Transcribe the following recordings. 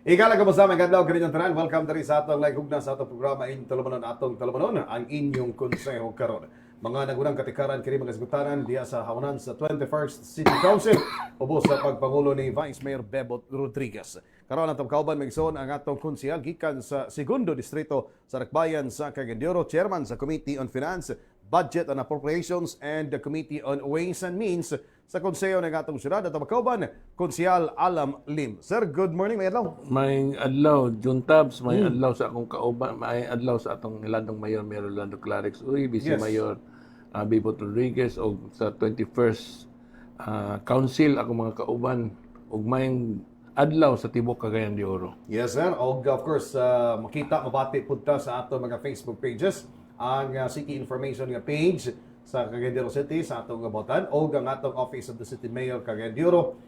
Igala ka mo sa mga kadlaw kaninyong tanan. Welcome diri sa atong live hugna sa atong programa in Tulumanon atong Tulumanon ang inyong konseho karon. Mga nagunang katikaran kini mga isgutanan diya sa hawnan sa 21st City Council ubos sa pagpangulo ni Vice Mayor Bebot Rodriguez. Karon atong kauban magigsoon ang atong konsehal gikan sa segundo distrito sa Dakbayan sa Cagayan de Oro, Chairman sa Committee on Finance, Budget and Appropriations and the Committee on Ways and Means sa konseho ng atong syudad at magkauban, Konsehal Alam Lim. Sir, good morning, may adlaw. May adlaw, June Tabs, may adlaw sa akong kauban, may adlaw sa atong niladong mayor, Mayor Orlando Clarix, Vice Yes. Mayor Bebot Rodriguez, o sa 21st Council, akong mga kauban, ug may adlaw sa Tibok Cagayan de Oro. Yes, sir. O of course, makita, mabati punta sa atong mga Facebook pages ang City Information nga page sa Cagayan de Oro City sa atong botan o ang atong Office of the City Mayor Cagayan de Oro.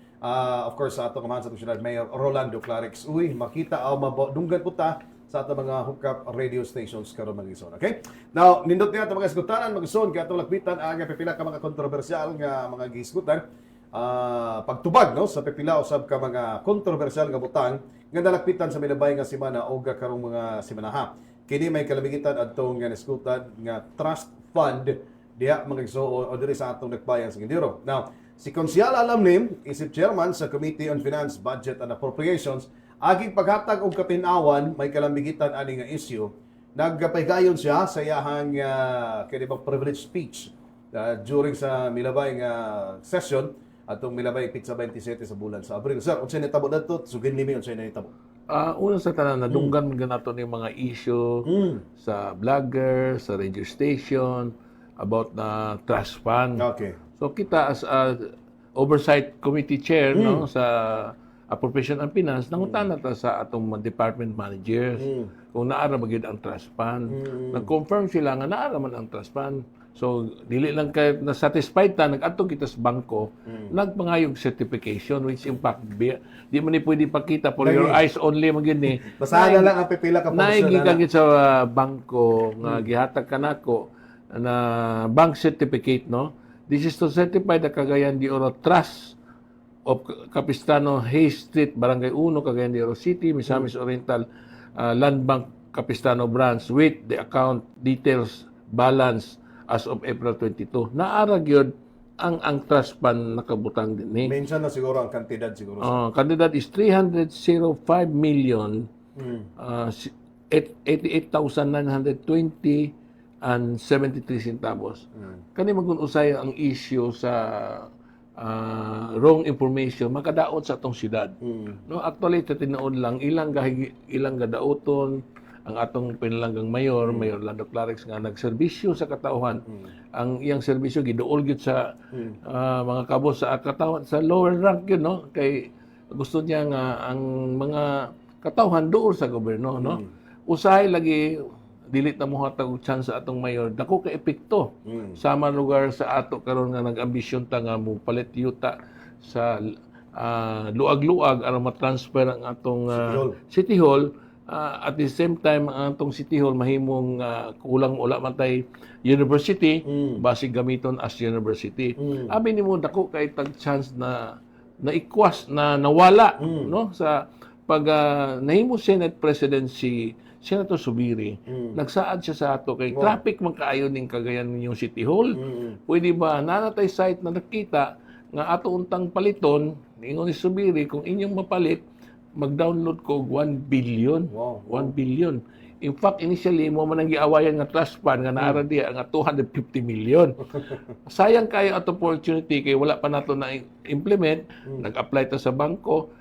Of course, sa atong man sa National Mayor Rolando Clarix. Makita o mabudunggan punta sa atong mga hookup radio stations karon mga igsoon. Okay? Now, nindot niya atong mga isgutanan, mag-igsoon kaya atong lakbitan ang pipila ka mga kontrobersyal nga mga gisgutan. Pagtubag no sa pipila usab ka mga kontrobersyal nga butang nga nalakpitan sa milabay nga semana o karong mga semanaha. Kini may kalamigitan adtong nga nisgutan nga trust fund diha mga igsoon o diri sa atong Dakbayan sa Gindiro. Now, si Konsehal Alam Lim, isip chairman sa Committee on Finance, Budget and Appropriations, aging paghatag og kapinawan may kalambigitan ani nga issue. Nagpahigayon siya sa iyahang kini bang privilege speech during sa milabay nga session atong milabay pizza 27 sa bulan sa Abril. Sir, unsay nitabo dadto? Sugin nimi unsay nitabo? Una sa tanan, nadunggan ganato ni mga issue sa vlogger, sa radio station, about na trust fund. Okay. So kita as a oversight committee chair no sa appropriation and finance nangutana ta sa atong mga department managers kung naara ba gyud ang trust fund. Nag-confirm sila nga naara man ang trust fund. So dili lang kay na satisfied ta nag-adto kita sa bangko nagpangayog certification which in fact di man ni pwede pakita for your eyes only man gyud ni. Basahan na lang ang pipila ka Naigigagit sa bangko nga gihatag kanako na bank certificate, no? This is to certify the Cagayan de Oro Trust of Capistano Hayes Street, Barangay 1, Cagayan de Oro City, Misamis Oriental, Land Bank Capistano Branch with the account details balance as of April 22. Naara gyud ang trust fund nakabutang din ni. mention na siguro ang kantidad siguro. Kandidat is 305 million 88,920 and 73 centavos. Kani magun-usay ang issue sa wrong information makadaot sa atong syudad. No, actually tinuod lang ilang gadaoton ang atong pinalanggang mayor, Mayor Orlando Clarix nga nagserbisyo sa katauhan. Ang iyang serbisyo giduol gyud sa mga kabos sa katauhan sa lower rank yun, no? Kay gusto niya nga ang mga katauhan duol sa gobyerno, no? Usahay lagi dili na mo hatag chance sa atong mayor dako ka epekto sama lugar sa ato karon nga nag-ambisyon ta nga mo palit yuta sa luag-luag aron ma-transfer ang atong City Hall. At the same time ang atong City Hall mahimong kulang ula man tay university basig gamiton as university. Abi nimo dako kay tag chance na naikwas na nawala no sa pag nahimo Senate President si Senator Subiri, nagsaad siya sa ato kay traffic man kaayo ning Cagayan ninyong City Hall. Pwede ba nanatay site na nakita nga ato untang paliton ningon ni Subiri kung inyong mapalit mag-download ko og 1 billion. Wow. 1 billion. In fact, initially mo man ang giawayan nga trust fund nga naara diha nga 250 million. Sayang kayo at opportunity kay wala pa nato na implement, nag-apply ta sa bangko.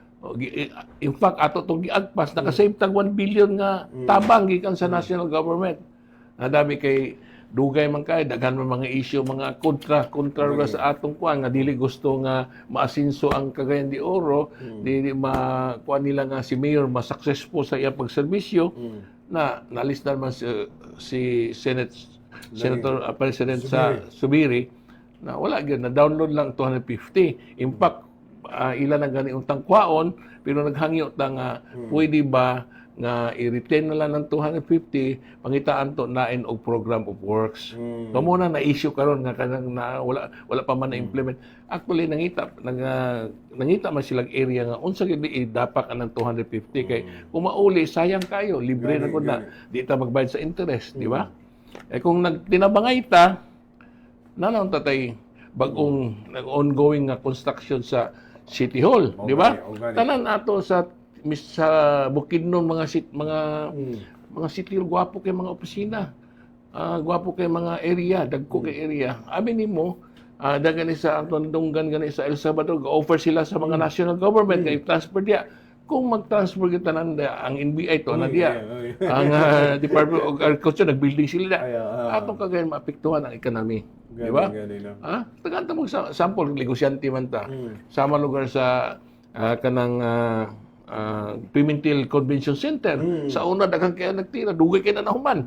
In fact, ato itong giagpas, nakasave tag 1 billion nga tabang gikan sa national government. Nadami kay dugay man kay daghan man mga issue, mga kontra sa atong kuan nga dili gusto nga maasinso ang Cagayan de Oro, dili makuan nila nga si Mayor ma-successful sa iyang pagserbisyo na nalistan man si Senator President sa Subiri na wala gyud na download lang 250. In fact, ilan ang gani untang kwaon pero naghangyo ta nga pwede ba nga i-retain na lang ng 250 pangitaan to nain og program of works. Kamo na na-issue karon nga kanang na wala pa man na-implement. Actually nangita man silang area nga unsa gid idapak anang 250 kay kung mauli sayang kayo libre na gud na di ta magbayad sa interest, di ba? Eh kung nagtinabangay ta nanaon tatay bagong ongoing nga construction sa City Hall, di ba? Tanan ato sa Bukidnon mga city hall gwapo kay mga opisina. Gwapo kay mga area, dagko kay area. Abi nimo dagan ni sa Tondongan gani sa El Salvador, offer sila sa mga national government kay transfer dia. Kung mag-transfer kita nan ang NBI to na dia. Ang Department of Agriculture nagbuilding sila. Atong kagayan maapektuhan ang economy. Di ba? Tagantang mo sample negosyante man ta. Sama lugar sa kanang Pimentel Convention Center. Sa una daghang kaya nagtira, dugay kay na nahuman.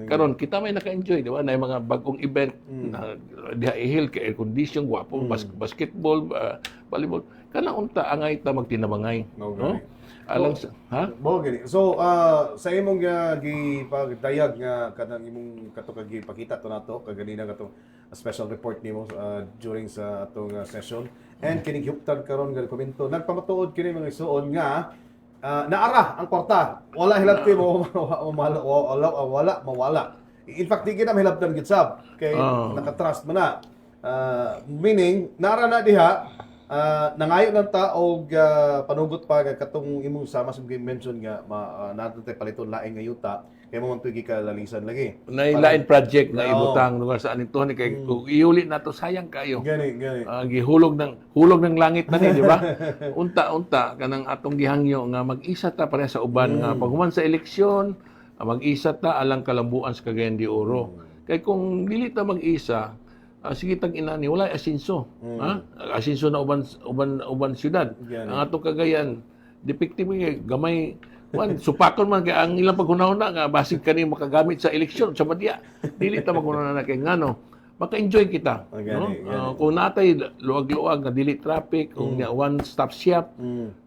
Karon kita may naka-enjoy, di ba? Na mga bagong event diha ihil kay air condition, gwapo, basketball, volleyball. Kana unta angay ta magtinabangay, no? Alang Mo gani. So sa imong gipagdayag nga kanang imong kato gipakita to nato kaganina kato special report nimo during sa atong session and kining huptan karon nga komento nagpamatuod kini mga isuon nga naara ang kwarta wala hilabti mo wala mawala. In fact di kita mahilabtan gid sab kay naka-trust man na meaning naara na diha nangayo lang ta og panugot pa nga katong imong sama sa mention nga nato tay paliton laing nga yuta kay mo man tuig ka lalisan lagi. Lain project na ibutang lugar sa anito ni kay kung iuli nato sayang kayo. Gani. Gihulog ng langit na ni, di ba? Unta kanang atong gihangyo nga mag-isa ta pareha sa uban nga paghuman sa eleksyon, mag-isa ta alang kalambuan sa Cagayan de Oro. Kay kung dili ta mag-isa, sige tag inani wala asinso asinso na uban syudad ang atong Cagayan depektive kay gamay supakon man kay ang ilang paghunahuna nga basig kani makagamit sa eleksyon sa madya dili ta maghunahuna na kay ngano maka-enjoy kita no kung natay luwag-luwag nga dili traffic kung one stop shop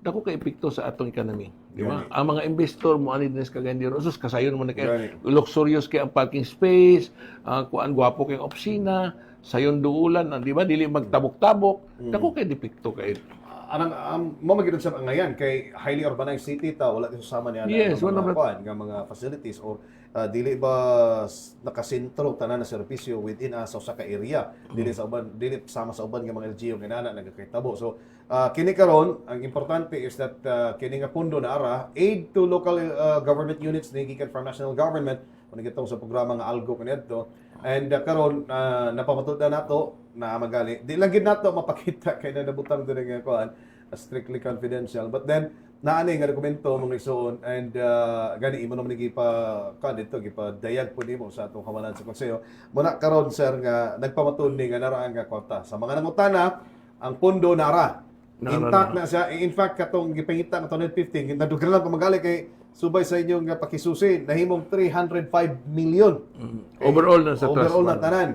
dako kay epekto sa atong economy di ba ang mga investor mo ani dinhi sa Cagayan de Oro kasayon man kay luxurious kay ang parking space kuan gwapo kay opisina sayon duulan, di ba? Dili magtabok-tabok. Dako kay depekto kay mo magidon sa ngayan kay highly urbanized city ta wala din susama niya nga mga facilities or dili ba nakasentro tanan na serbisyo within sa usa ka area dili sama sa uban nga mga LGU nga nana nagakahitabo. So kini karon ang importante is that kini nga pundo na ara aid to local government units na gikan from national government kung gitong sa programa nga ALGO kanadto. And karon napamatud na nato na magali. Di lang gid nato mapakita kay nabutang din nga kuan strictly confidential. But then naani nga dokumento mga isuon and gani imo naman dito gipadayag po nimo sa atong kawalan sa konseyo. Muna karon sir nga nagpamatud ni nga naraan nga kwarta. Sa mga nangutana ang pundo nara. Intact na siya. In fact katong gipangita nga 2015 nadugan lang magali kay subay sa inyong pakisusi nahimong 305 million. Overall na sa trust. Overall na tanan.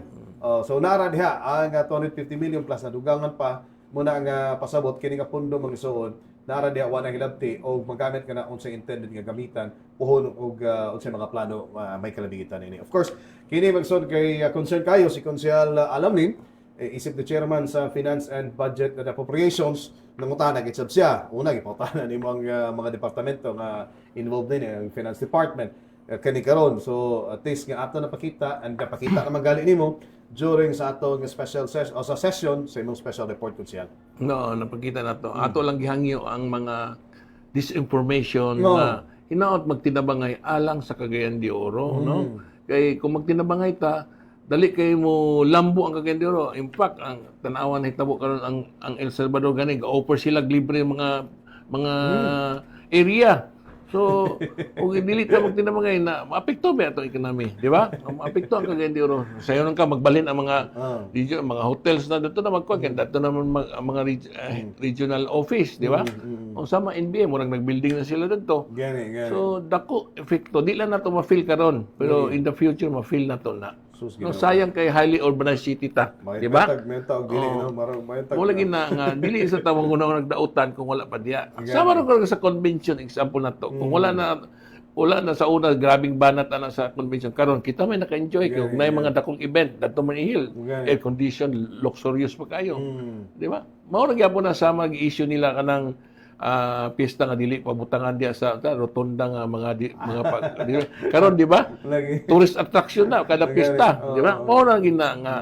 So nara diha ang 250 million plus na dugangan pa muna nga pasabot kini nga pundo mga isuon nara diha wa na hilabti o magamit ka na unsay intended nga gamitan puhon og unsay mga plano may kalabigitan ini. Of course kini magsod kay concern kayo si Konsehal Alamnin isip the chairman sa Finance and Budget and Appropriations nangutana gid siya. Una gipangutana nimo ang mga departamento nga involved din ang Finance Department kani karon. So at least nga ato napakita and napakita naman gali nimo during sa atong special session o sa session sa imong special report Konsehal. No, napakita nato. Ato lang gihangyo ang mga disinformation na hinaot magtinabangay alang sa Cagayan de Oro, no? Kay kung magtinabangay ta dali kay mo lambo ang Cagayan de Oro. In fact, ang tanawan hitabo karon ang El Salvador gani ga-offer sila libre mga area. So, kung dili ta magtinabangay na maapekto ba atong economy, di ba? Maapekto ang Cagayan de Oro. Sayo nang ka magbalin ang mga region, mga hotels na dito na magkuha kay dito naman mga regional office, di ba? O sama NBA mo nagbuilding na sila dito. Gani. So, dako epekto di lang nato ma-feel karon, pero in the future ma-feel nato na. No, sayang kay highly urbanized city ta, di ba? Wala gina nga dili sa tawang unang nagdautan kung wala pa diya. Sama ra ko sa convention example nato. Kung wala na wala na sa una grabing banat ana sa convention karon kita may naka-enjoy kay may mga dakong event dadto man ihil air condition luxurious pa kayo di ba mao ra gyapon na sa mag-issue nila kanang piyesta nga dili pabutangan diya sa rotunda nga mga karon di ba tourist attraction na kada piyesta di ba mao ra gina nga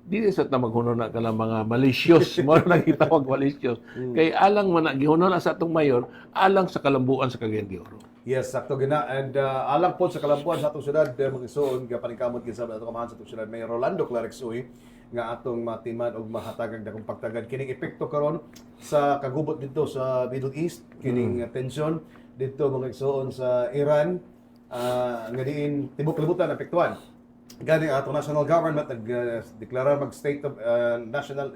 dili sa ta maghunor na kanang mga malicious mao ra gitawag malicious kay alang man gihunor na sa atong mayor alang sa kalambuan sa Cagayan de Oro. Yes, sakto gina. And alang po sa kalambuan sa atong syudad, mag-isuon, paningkamot kinsa atong kamahan sa atong syudad, Mayor Rolando Clarix Uy, nga atong matiman og mahatagag dakong pagtagad. Kining epekto karon sa kagubot dito sa Middle East, kining tension dito mga isuon sa Iran, nga diin tibok libutan apektuhan. Gani atong national government nagdeklara mag-state of national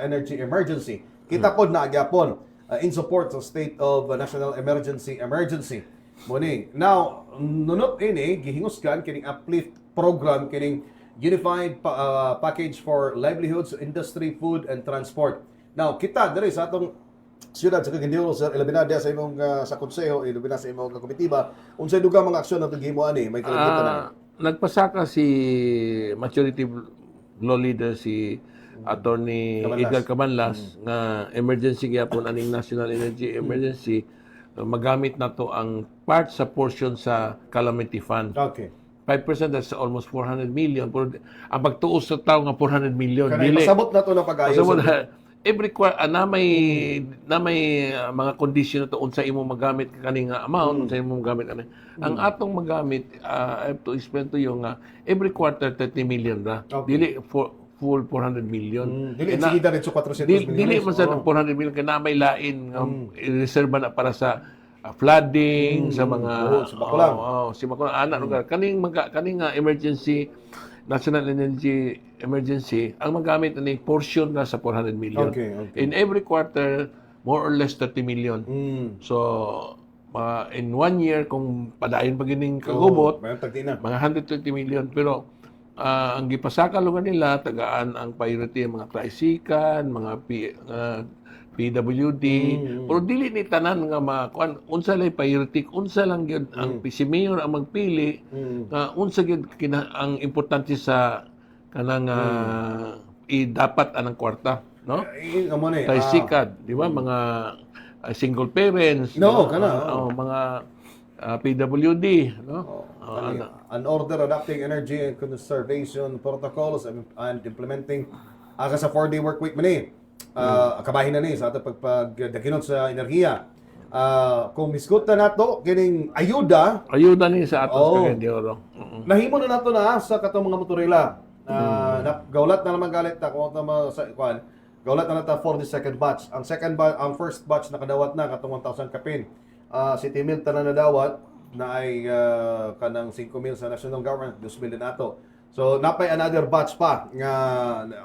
energy emergency. Kita pod na agyapon in support of state of national emergency. Morning. Now, nunot ini gihinguskan kining uplift program kining unified package for livelihoods, industry, food and transport. Now, kita diri sa atong siyudad sa Cagayan de Oro, sir, ilabina sa imong sa konseho, ilabina sa imong komitiba, unsay dugang mga aksyon na gihimo ani may kalibutan na. Nagpasaka si majority law leader si Attorney Edgar Cabanlas nga emergency gyapon aning national energy emergency magamit na to ang part sa portion sa calamity fund. Okay. 5% that's almost 400 million. Pero ang pagtuos sa tao nga 400 million Kanay pasabot na to ng pag-ayos. Pasabot every quarter na may mga condition na to unsa imo magamit kaning amount unsa imo magamit ani. Ang atong magamit I have to explain to you nga every quarter 30 million ra. Dili for full 400 million. Dili sige diretso 400 million. Dili man sa 400 million kay na may lain nga reserve na para sa flooding sa mga si Bakulang. Si Bakulang ana lugar kaning emergency national energy emergency ang magamit ani portion na sa 400 million. Okay. In every quarter more or less 30 million. So in 1 year kung padayon pa gining kagubot mga 120 million pero ang gipasaka lugar nila tagaan ang priority mga tricycle, mga PWD, pero dili ni tanan nga makuan unsa lay priority, unsa lang gyud ang si mayor ang magpili nga unsa gyud ang importante sa kanang dapat anang kwarta, no? Tricycle, di ba mga single parents, mga PWD, no? An order adopting energy and conservation protocols and implementing aga sa 4-day work week mani. Kabahin na ni sa ato pagdakinon sa enerhiya. Kung miskutan nato kining ayuda ni sa ato sa Cagayan de Oro. Nahimo na nato na sa katong mga motorila. Gaulat na naman galit ta kung sa kwan. Gaulat na nata for the second batch. Ang first batch nakadawat na katong 1,000 kapin. City Mill tanan na dawat na ay kanang 5,000 sa national government, 2,000 nato. So napay another batch pa nga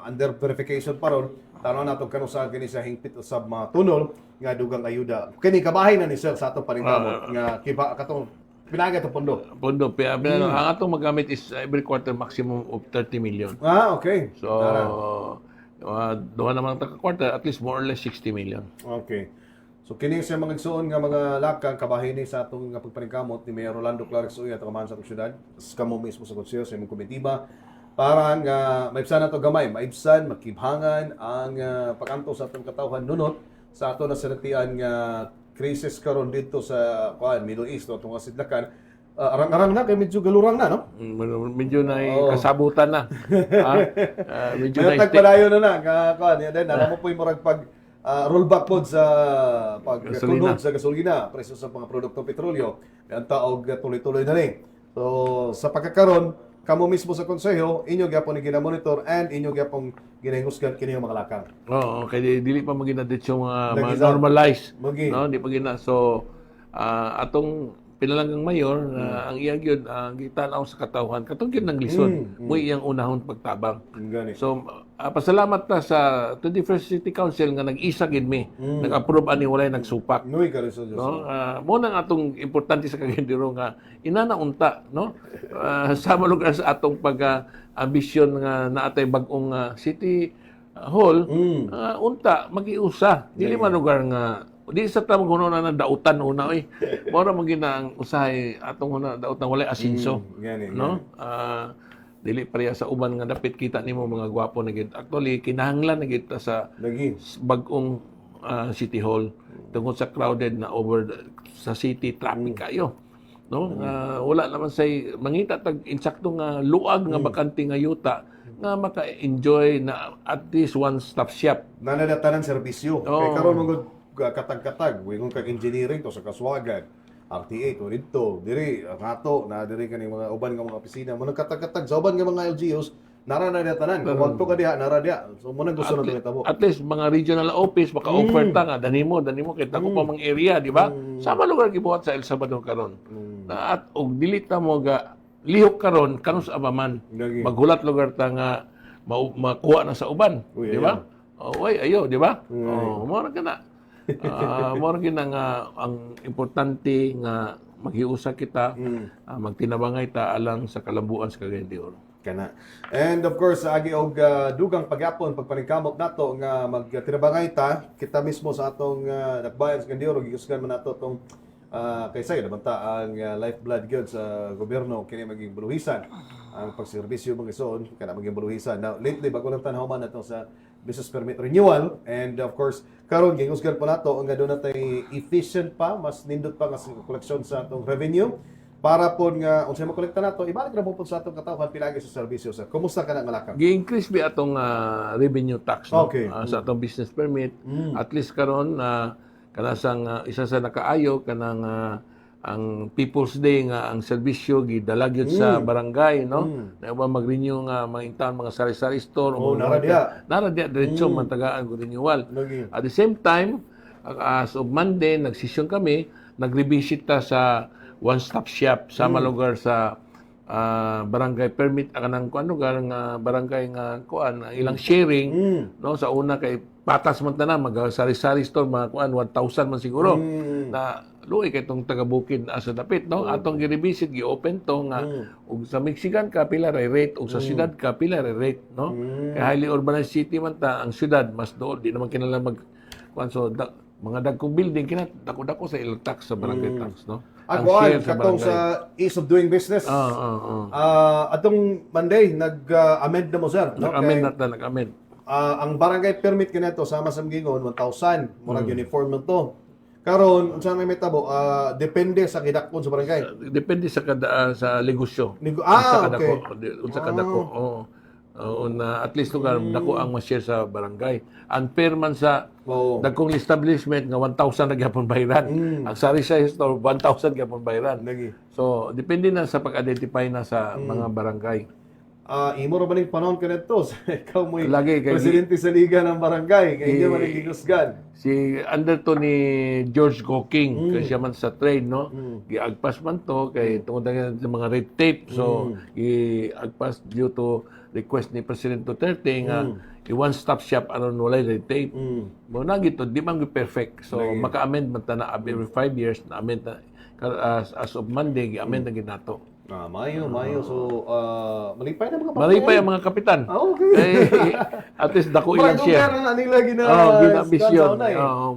under verification pa ron. Tanaw nato kanu sa kini sa hingpit usab mga tunol nga dugang ayuda. Kini kabahay na ni sir sa atong paningkamot nga kiba katong pinaga to pondo. Ang atong magamit is every quarter maximum of 30 million. Okay. So duha naman ta quarter at least more or less 60 million. Okay. So kini sa mga igsoon nga mga lakang kabahin ni sa atong nga pagpaningkamot ni Mayor Rolando Clarix Uy at kamahan sa atong syudad. Kamo mismo sa konseho sa imong komitiba para nga maibsan nato gamay, maibsan, makibhangan ang pag-anto sa atong katawhan nunot sa ato na sinatian nga crisis karon dito sa Middle East no tungod sidlakan. Arang-arang na kay medyo galurang na no. Medyo na kasabutan na. Medyo na tagpadayon na then alam mo po yung murag pag rollback po sa pagtunod sa gasolina, presyo sa mga produktong petrolyo, ang taog tuloy-tuloy na rin. So, sa pagkakaroon, kamo mismo sa konseho, inyo gyapon ni gina-monitor and inyo gyapon ginahingusgan kini mga lakang. Oo, kay dili pa maginadit yung mga normalize. No, di pa gina. So, atong pinalanggang mayor ang iyang gyud gitanaw sa katawhan katong gyud nang lison mo iyang unahon pagtabang. So pasalamat ta sa 21st City Council nga nag-isa gid mi nag-approve ani walay nagsupak. Noy ka reso no mo nang atong importante sa Cagayan de Oro nga inanaunta no sama lugar sa atong pag ambisyon nga naatay bag-ong city hall unta magiusa dili man lugar nga di sa tamang huno na dautan una oy. Mora mo ginang usahay atong una dautan walay asinso. Gani, No? Dili pareha sa uban nga dapit kita nimo mga gwapo na gid. Actually kinahanglan na gid ta sa Lagi. bag-ong City Hall tungod sa crowded na sa city traffic kayo. No? Wala naman say mangita tag insakto nga luag nga bakante nga yuta nga maka-enjoy na at least one-stop shop. Nanadatanan serbisyo. Oo. Kay karon magud katag-katag, wingon kag engineering to sa Kaswagan, RTA to dito, diri ato na diri kani mga uban nga mga opisina, mo nagkatag-katag sa uban nga mga LGUs, nara na tanan. Kung wanto ka diha, nara diha. So mo nang gusto na tumita At least mga regional office maka-offer ta nga danimo kita ko pa mga area, di ba? Sama lugar gibuhat sa El Salvador karon. Na at og dili ta mo ga lihok karon kanus abaman. Lagi. Maghulat lugar ta nga makuha na sa uban, Uy, di ba? Oh, ayo, di ba? Oh, mo ra kana. Mo ra gina nga ang importante nga maghiusa kita, magtinabangay ta alang sa kalambuan sa Cagayan de Oro. Kana. And of course, agi og dugang pagyapon pagpaningkamot nato nga magtinabangay ta, kita mismo sa atong dakbayan sa Gandioro gikusgan man nato tong kaysa naman ta ang lifeblood gyud sa gobyerno kini maging buluhisan ang pagserbisyo mga ison kana maging buluhisan. Now lately bago lang tanaw man nato sa business permit renewal and of course karon gingusgan pa nato nga doon natay efficient pa mas nindot pa nga sa koleksyon sa atong revenue para po nga unsay makolekta nato ibalik na po sa atong katawhan pilagi sa serbisyo sa kumusta ka na ngalakang Gi-increase bi atong revenue tax no? Okay. Sa atong business permit. At least karon kana sang isa sa nakaayo kanang ang People's Day nga ang serbisyo gidala gyud sa barangay no. Na ba mag-renew nga mga mga sari-sari store nara diha. Nara diha diretso man tagaan ko renewal. Lagi. At the same time as of Monday nagsesyon kami, nagrevisit ta sa one-stop shop sa lugar sa barangay permit kanang kuan lugar nga barangay nga kuan ilang sharing no sa una kay patas man tanan mag sari-sari store mga kuan 1,000 man siguro na luoy kay tong taga-bukid asa dapit no atong gi-revisit gi-open to nga ug sa Mexican ka pila ray rate ug sa syudad ka pila ray rate no kay highly urbanized city man ta ang syudad mas dool di naman kinahanglan mag kuan so mga dagkong building dako-dako sa ilang tax sa barangay tax no Ang kuan katong sa ease of doing business. Atong Monday nag-amend na mo sir, no? Nag-amend na ta, nag-amend. Ang barangay permit kinato sama sa Gingon 1,000 murag uniform man to. Karon unsa may metabo depende sa kidakon sa barangay. Depende sa kada sa negosyo. Okay. Unsa kadako. Oo, na at least lugar dako ang ma-share sa barangay. Unfair man sa dagkong establishment nga 1,000 na gyapon bayaran. Ang sari-sari store 1,000 gyapon bayaran. Lagi. So depende na sa pag-identify na sa mga barangay. Imo ra ba ning panon kanadto? Ikaw mo Lagi, kay- presidente sa liga ng barangay, kay hindi man gikusgan. Si under to ni George Goking kay siya man sa trade no. Giagpas man to kay tungod na sa mga red tape. So giagpas due to request ni President Duterte nga i-one-stop shop aron walay red tape. Mo na gito di man perfect. So maka-amend man ta na every 5 years na amend na as of Monday gi-amend na ginato. Mayo. So, malipay na mga Malipay ang mga kapitan. Okay. Eh, at least dako ilang share. Kung na nila Ginabisyon.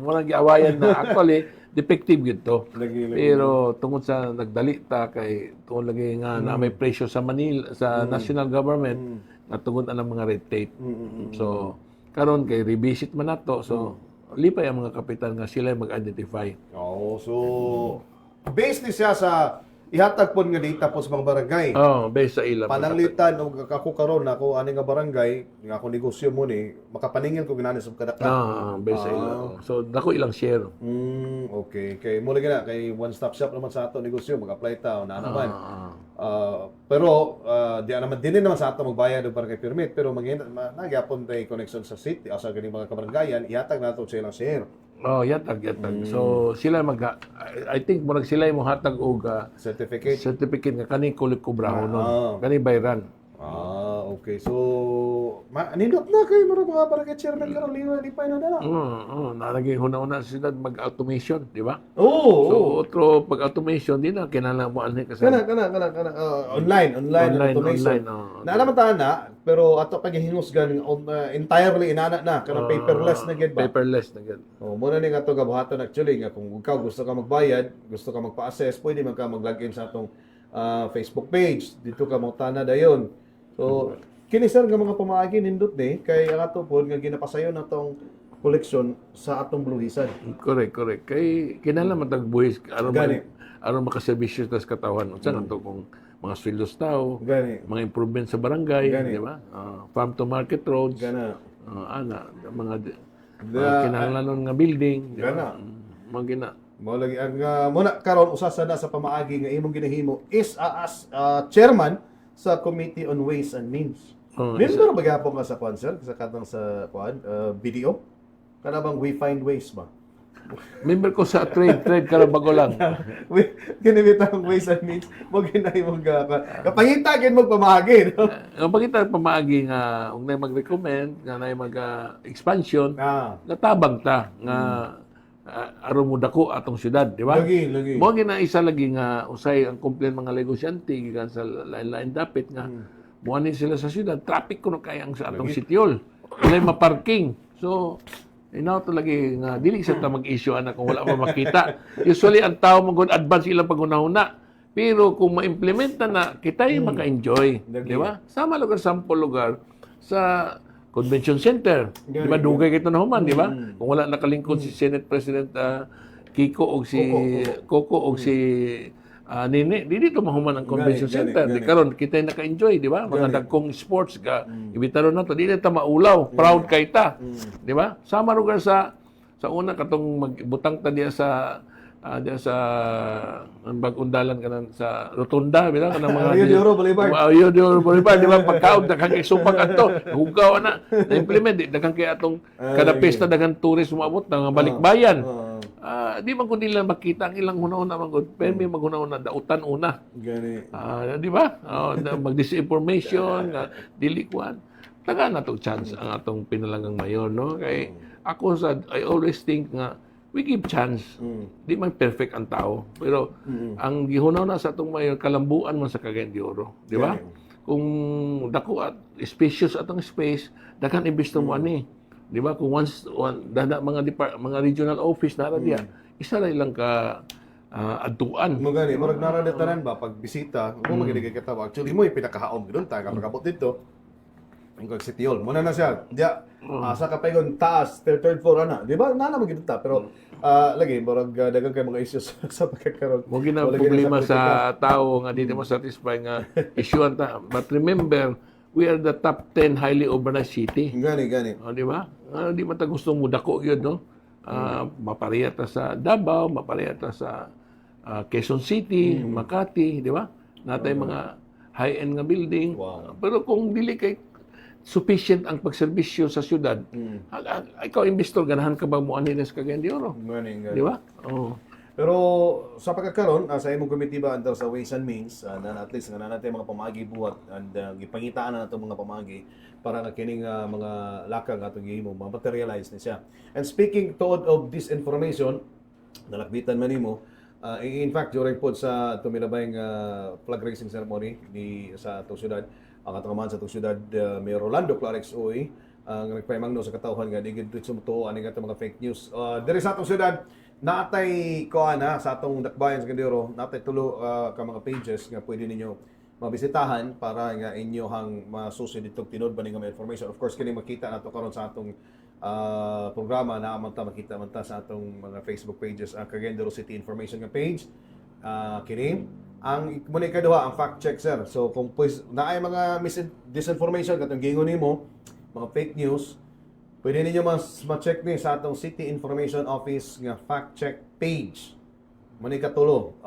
Muna giawayan na actually defective yun to. Lagi. Pero tungod sa nagdali ta kay tungod lagi nga na may presyo sa Manila sa national government na tungod ang mga red tape. So karon kay revisit man nato. So lipay ang mga kapitan nga sila mag-identify. So based ni siya sa ihatag po nga data po sa mga barangay. Based sa ilang. Pananglitan o ako karon ako ani nga barangay nga ako negosyo mo ni makapaningil ko ginani sa kadaka. Based sa ilang. So dako ilang share. Okay. Kay mo lagi na kay one stop shop naman sa ato negosyo mag-apply ta na naman. Pero di naman din naman sa ato magbayad og barangay permit pero nagyapon tay connection sa city asa ganing mga kabarangayan ihatag nato sa ilang share. Yatag. So sila I think murag sila mo hatag og Certificate nga kani kulik kubraho no. Kani bayran. Okay. So Nindot na kayo mga barangay chairman karon lipay na dala. Nalagay huna-una sa siyudad mag-automation, di ba? Oo. So, otro pag-automation, di na, kinala mo ano kasi. Kana. Online automation. Online, oh. Naalaman ta na, pero ato paghihinusgan entirely inana na kanang paperless na gid ba. Paperless na gid. Oh, muna ni nga to gabuhaton actually nga kung ikaw gusto ka magbayad, gusto ka magpa-assess, pwede man ka mag-login sa atong Facebook page. Dito ka mo tana dayon. So, kini sir nga mga pamaagi nindot ni kay ang ato pod nga ginapasayon natong koleksyon sa atong bluhisan. Correct. Kay kinala matag buhis Gani. aron makaserbisyo sa katawan. Unsa nga to kung mga sweldos tao, Gani. mga improvement sa barangay, Gani. di ba? Farm to market roads. Gana. Mga kinahanglan nga building, di ba? Gana. Mga gina. Mao lagi ang muna karon usasa na sa pamaagi nga imong ginahimo is as chairman sa Committee on Ways and Means. Member ba gyapon ka sa concert sa katong sa video? Kana bang We Find Ways ba? Member ko sa trade Carabago lang. Kinibitang Ways and Means mo ginay mo kapangita gid mo pamagi no? Ang pagkita pamaagi nga ug nay mag-recommend nga nay mag-expansion, natabang ta nga aron mo dako atong syudad, di ba? Lagi. Mo gina isa lagi nga usay ang complaint mga negosyante gikan sa lain-lain dapit nga muani sila sa syudad, traffic kuno kay ang sa atong sityol. Walay maparking. So inaw to lagi nga dili sa ta mag-issue ana kung wala pa makita. Usually ang tao magud advance ilang pagunahuna. Pero kung ma-implementa na, kita'y maka-enjoy. Di ba? Sama lugar, sample lugar sa Convention Center. Di ba? Dugay kito na human, di ba? Kung wala nakalingkod si Senate President Kiko o si Coco o si Nene, di dito mahuman ang Convention Center. Di karon kita'y naka-enjoy, di ba? Mga dagkong sports ka, ibitaron na to. Di na ta maulaw. Proud kay ta. Di ba? Sama lugar sa una katong magbutang ta diya sa bagundalan ka sa rotunda bilang kanang mga Euro Boulevard. Euro Boulevard, di ba? Pagkaon daghang kay supang ato, hugaw na implement daghang kay atong kada pesta daghang tourist umabot nga balikbayan. Di man kun nila makita ang ilang hunahuna man gud, pero may maghunahuna dautan una. Gani. Di ba? Mag-disinformation, dili kuan. Taga na to chance ang atong pinalangang mayor, no? Kay ako I always think nga we give chance. Di man perfect ang tao. Pero ang gihunaw na sa atong mayor, kalambuan man sa Cagayan de Oro. Di ba? Kung dako at spacious atong space, dakan investor mo ani. Di ba? Kung mga regional office na diya, isa lang ka adtuan. Mo gani, murag naradetanan ba pag bisita, mo magiging kita ba. Actually mo ipinakahaom gidon ta kapag abot dito. Ang City Hall. Muna na siya. Diya, sa kapayon, taas, third floor na. Di ba? Nana magiging ta. Pero, lagi, marag dagang kayo mga issues sa pagkakaroon. Mo gina problema sa tao nga dito mo satisfy nga issue ta. But remember, we are the top 10 highly urbanized city. Gani. Di ba? Di man ta gusto mo dako yun, no? Mapareha ta sa Davao, mapareha ta sa Quezon City, Makati, di ba? Natay mga high-end nga building. Wow. Pero kung dili kay sufficient ang pagserbisyo sa syudad, ikaw investor, ganahan ka ba mo anila sa Cagayan de Oro? Gani. Di ba? Oo. Pero sa pagkakaroon, sa imong komitiba under sa Ways and Means, na at least nga natin mga pamagi buhat and gipangitaan na nato mga pamagi para nga kining mga lakang atong gihimo ma-materialize ni siya. And speaking toward of this information, nalakbitan man nimo, in fact during po sa tumilabayng flag raising ceremony sa atong syudad, ang atong sa atong syudad, Mayor Rolando Clarix Uy, ang nagpahimangno sa katawhan nga di gid sumutuo ani nga mga fake news. Diri sa atong syudad, natay sa atong dakbayan sa Candero, natay tulo ka mga pages nga pwede ninyo mabisitahan para nga inyohang masusi ditong tinudban nga mga information. Of course kini makita nato karon sa atong programa na makita man ta sa atong mga Facebook pages, ang Cagayan de Oro City Information nga page. Kini ang muna ikaduha ang fact check sir. So kung pues naay mga disinformation katong gingon nimo, mga fake news, pwede ninyo ma-check ni sa atong City Information Office nga fact check page. Muna ikatulo,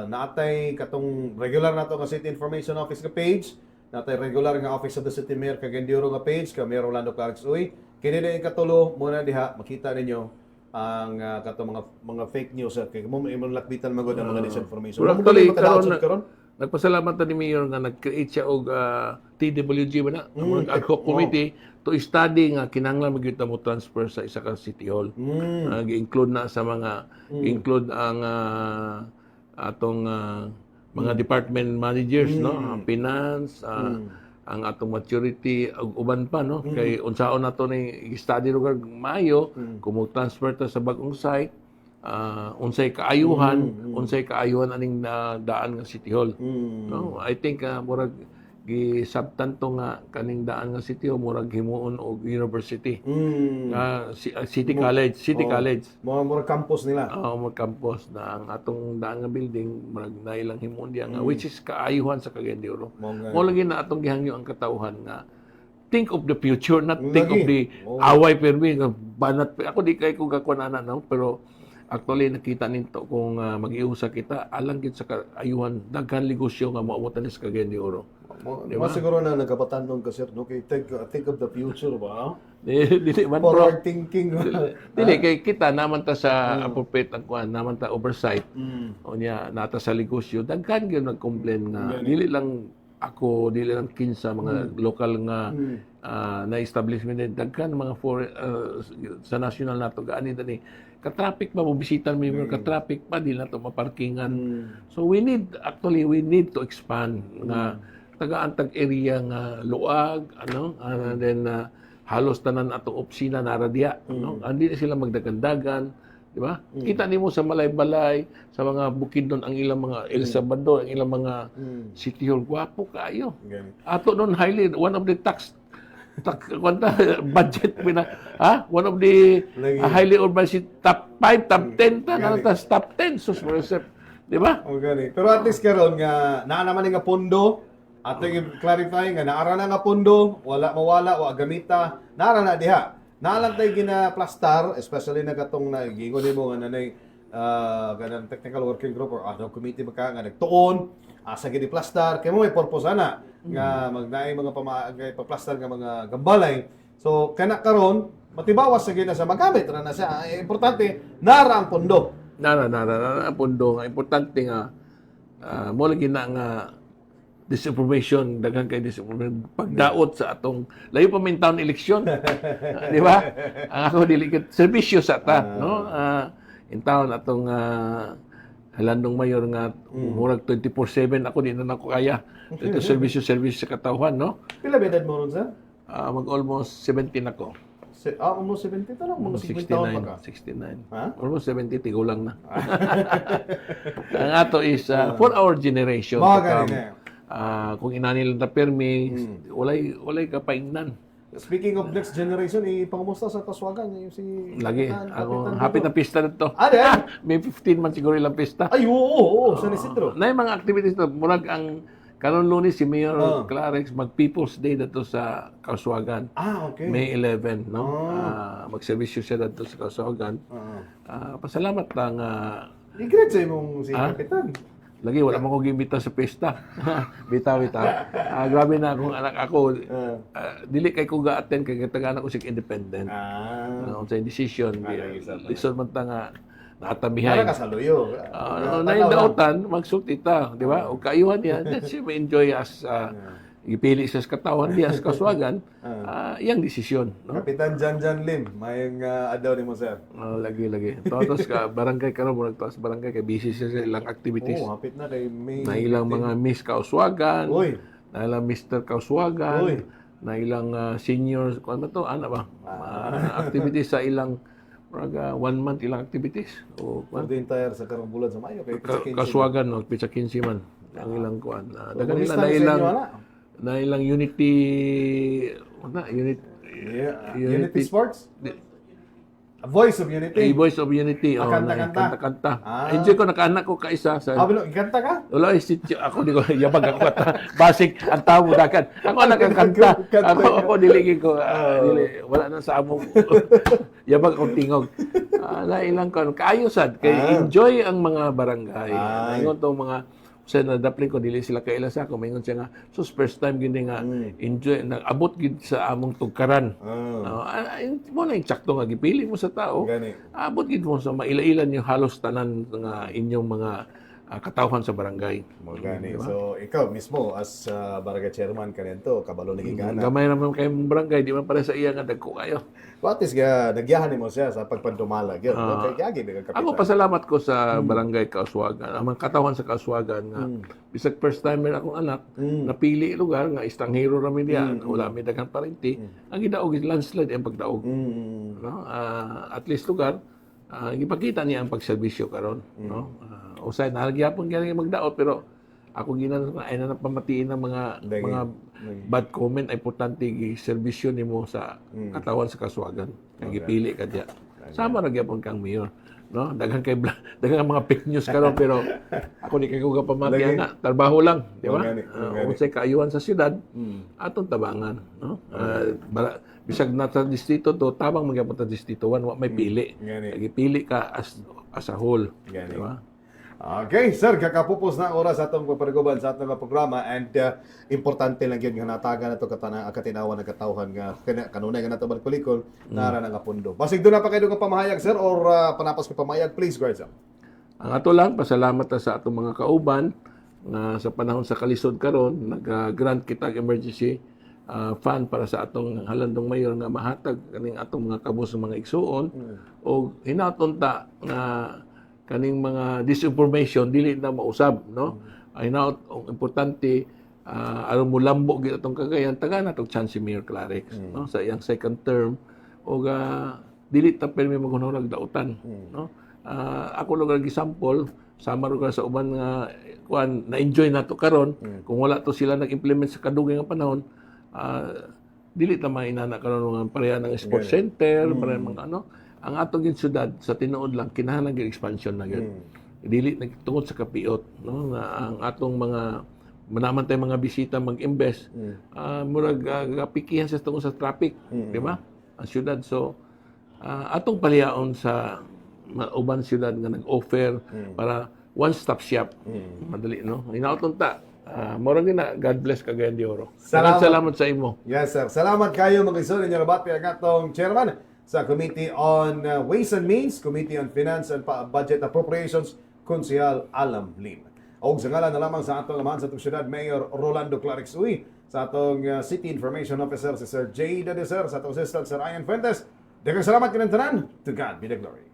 naatay katong regular nato nga City Information Office nga page, naatay regular nga Office of the City Mayor Cagayan de Oro nga page, ka Mayor Rolando Clarix Uy. Kini na ikatulo, muna diha makita ninyo ang katong mga fake news kay mo imong lakbitan magud ang mga disinformation. Actually, nagpasalamat ta ni Mayor nga nag-create siya og TWG ba na, ang ad hoc committee to study nga kinahanglan magyud mo transfer sa isa ka city hall. Gi-include na sa mga include ang atong mga department managers, no, ang finance, ang atong maturity ug uban pa, no, kay unsaon nato ni study lugar maayo kung transfer ta sa bagong site, unsay kaayuhan aning daan nga city hall, no. I think murag gisabtan to nga kaning daan nga city hall murag himuon og university, city college Mga campus nila. mga campus na ang atong daan nga building murag nailang himuon diya nga which is kaayuhan sa Cagayan de Oro. Mo lagi na atong gihangyo ang katauhan nga think of the future, not think of the away permi nga banat. Ako di kay ko gakunana, no, pero actually nakita ninto kung mag-iusa kita alang gid sa kaayuhan daghan negosyo nga maabutan sa Cagayan de Oro. Diba? Siguro na nagkapatanong ka, sir, no? Kay think of the future ba? Dili man bro. Forward thinking. Dili kay kita naman ta sa appropriate ang kuan, naman ta oversight. O niya nata sa negosyo daghan gyud nag-complain nga dili lang kinsa mga local nga na establishment daghan mga sa national nato gaani dani ka-traffic ba mo bisitan mo ka-traffic pa di na to maparkingan. So we need to expand nga taga-antag area nga luag, ano, and then halos tanan atong opisina nara diha, no. Andi na sila magdagandagan, di ba? Kita nimo sa Malay-Balay, sa mga bukidnon ang ilang mga El Salvador, ang ilang mga city hall gwapo kayo. Ato non highly one of the budget one of the highly urban city, top 5, top 10 top 10 sus di ba? Pero at least karon nga naa naman nga pondo. Ato yung clarify nga naara na nga pondo, wala gamita, naara na diha. Naalang tayo gina-plastar, especially na katong nagingon mo nga nanay ganang technical working group or other committee baka nga nagtuon, asa gini plastar, kay mo may purpose ana nga magnaay mga pa-plastar nga mga gambalay. So kana karon matibawas sa gina sa magamit ra na siya. Importante nara ang pondo. Nara ang pondo nga importante nga mo lagi na nga disinformation, daghang kay disinformation pagdaot sa atong layo pa min taon eleksyon. Di ba? Ang ako dili serbisyo sa ta, no? In taon atong halandong mayor nga murag 24/7 ako di na nako kaya. Ito serbisyo sa katawhan, no? Pila ba edad mo ron, sir? Mag almost 17 ako. Almost 70 ta lang, mga 50 taon pa ka. 69. Ha? Almost 70, tigo lang na. Ang ato is for our generation. Mga ganun na. Kung inanil na permi, walay kapaingnan. Speaking of next generation, ipangamusta sa Kaswagan yung si Lagi. Kapitan Ako, Dito. happy na pista na to. Yan? May 15 man siguro ilang pista. Ay, oo, San Isidro. Na mga activities na, murag ang karon Lunes si Mayor Clarex mag-People's Day dito sa Kaswagan. Okay. May 11, no? Mag-servisyo siya dito sa Kaswagan. Pasalamat lang. I-greet sa imong si Kapitan. Lagi, wala mo kong gimbita sa pesta. Bitaw. Grabe na akong anak ako. Dili kay ko ga-attend kay tagaan ako sig independent. Sa decision. Lison man ta nga nakatabihay. Para ka sa luyo. Na yung dautan, magsulti ta. Di ba? O kaayuhan yan. Let's enjoy as ipili sa katawan diya sa Kaswagan, iyang desisyon. No? Kapitan Jan Lim, mayang adaw ni mo, sir. Lagi. Totos ka, barangay ka rin, murag taas barangay, kay busy siya sa ilang activities. Hapit na kay May. Na ilang mga Miss Kauswagan, na ilang Mr. Kauswagan, na ilang seniors, ano to, ba? Activities sa ilang, murag 1 month ilang activities. O, the entire sa karong bulan sa Mayo. Kaswagan, no? Pizza 15 man. Ang ilang kuan. Dagan nila na ilang unity Unity Sports? A Voice of Unity? Voice of Unity. Kanta-kanta. Enjoy ko, nakaanak ko kaisa. Ikanta ka? Wala, ako di ko, yabag ako. Basic, ang tao mo dakan. Ako nakakanta. Ako diligin ko. Wala na sa among yabag akong tingog. Nailang ko, kaayusan. Kaya enjoy ang mga barangay. Ingon itong mga sa nadapling ko dili sila kaila sa ako maingon siya nga so first time gini nga enjoy nag-abot gid sa among tugkaran. Mo na eksakto nga gipili mo sa tao. Abot gid mo sa mailailan yung halos tanan nga inyong mga katauhan sa barangay. Mo gani. So ikaw mismo as barangay chairman kanento kabalo ni gigana. Gamay naman kayo barangay, di man pare sa iya nga dagko kayo. What is ga nagyahan nimo siya sa pagpandumalag yun. Okay, yagi bigang kapitan. Ako pasalamat ko sa barangay Kauswagan. Ang katauhan sa Kauswagan nga bisag first timer akong anak napili lugar nga istanghero ra mi diyan, wala mi daghang parente. Ang gidaog is landslide ang pagdaog. No? At least lugar gipakita niya ang pagserbisyo karon, no? Usay nahagyapon kaya magdaot pero ako ginan ay na pamatiin ng mga bad comment ay importante gi serbisyo nimo sa katawan sa Kaswagan. Kay gipili ka diya. Sama ra gyapon kang mayor, no? Daghang mga fake news karon pero ako di kay ko pamatian na trabaho lang, di ba? Usay kaayuhan sa syudad atong tabangan, no? Bisag na sa distrito to tabang magyapon ta distrito 1 wa may pili. Gipili ka as a whole, di ba? Okay, sir, kakapupos na ang oras atong papariguban sa atong programa and importante lang yun nga natagan nato katinawan ng katawhan nga kanunay nga nato balkulikon nara nga pundo. Basig doon na pa kayo nga pamahayag, sir, or panapas ko pamahayag, please, go ahead, sir. Ang ato lang, pasalamat ta sa atong mga kauban nga sa panahon sa kalisod karon nag-grant kita emergency fund para sa atong halandong mayor nga mahatag kaning atong mga kabus mga igsuon o hinaton ta nga kaning mga disinformation dili na mausab, no? Ay na importante aron mo lambo gid atong Cagayan taga na tong chance si Mayor Clarix, no? Sa iyang second term o dili ta permi maghunahunag dautan, no? Ako lugar gisample sama lugar sa uban nga kuan na-enjoy nato karon kung wala to sila nag-implement sa kadugay nga panahon dili ta mainana karon nga pareha ng sports center, pareha mga ano. Ang atong gid syudad sa tinuod lang kinahanglan gyud expansion na gyud. Dili nagtungod sa kapiot, no? Nga ang atong mga manaman tay mga bisita mag-invest murag gapikihan sa tungod sa traffic, di ba? Ang syudad so atong palihaon sa uban syudad nga nag-offer para one-stop shop. Madali, no? Hinaoton ta. Murag na God bless Cagayan de Oro. Salamat sa imo. Yes, sir. Salamat kayo mga iso ninyo rabati ang atong chairman sa Committee on Ways and Means, Committee on Finance and Budget Appropriations, Konsehal Alam Lim. O sa ngalan na lamang sa atong amahan sa atong syudad, Mayor Rolando Clarix Uy, sa atong City Information Officer si Sir Jay Dadesir, sa atong Assistant Sir Ryan Fuentes. Daghang salamat kinang tanan. To God be the glory.